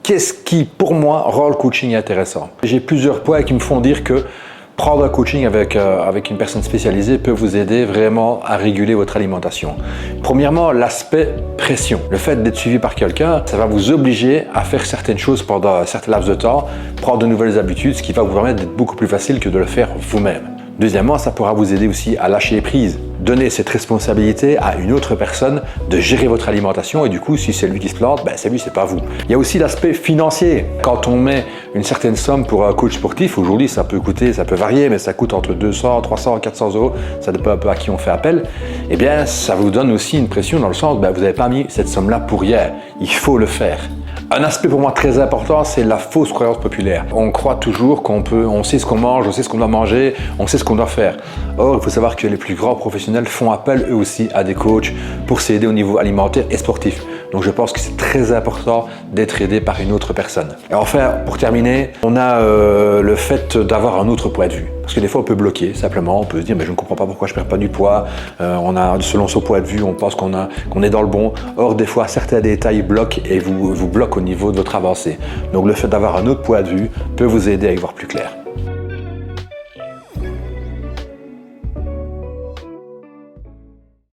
Qu'est-ce qui, pour moi, rend le coaching intéressant? J'ai plusieurs points qui me font dire que prendre un coaching avec une personne spécialisée peut vous aider vraiment à réguler votre alimentation. Premièrement, l'aspect pression. Le fait d'être suivi par quelqu'un, ça va vous obliger à faire certaines choses pendant un certain laps de temps, prendre de nouvelles habitudes, ce qui va vous permettre d'être beaucoup plus facile que de le faire vous-même. Deuxièmement, ça pourra vous aider aussi à lâcher prise. Donner cette responsabilité à une autre personne de gérer votre alimentation et du coup, si c'est lui qui se plante, c'est lui, c'est pas vous. Il y a aussi l'aspect financier. Quand on met une certaine somme pour un coach sportif, aujourd'hui, ça peut varier, mais ça coûte entre 200, 300, 400 euros, ça dépend un peu à qui on fait appel. Eh bien, ça vous donne aussi une pression dans le sens, vous n'avez pas mis cette somme-là pour rien. Il faut le faire. Un aspect pour moi très important, c'est la fausse croyance populaire. On croit toujours on sait ce qu'on mange, on sait ce qu'on doit manger, on sait ce qu'on doit faire. Or, il faut savoir que les plus grands professionnels font appel eux aussi à des coachs pour s'aider au niveau alimentaire et sportif. Donc je pense que c'est très important d'être aidé par une autre personne. Et enfin, pour terminer, on a le fait d'avoir un autre point de vue. Parce que des fois, on peut bloquer, simplement, on peut se dire, mais je ne comprends pas pourquoi je ne perds pas du poids. Selon son point de vue, on pense qu'on est dans le bon. Or, des fois, certains détails bloquent et vous bloquent au niveau de votre avancée. Donc, le fait d'avoir un autre point de vue peut vous aider à y voir plus clair.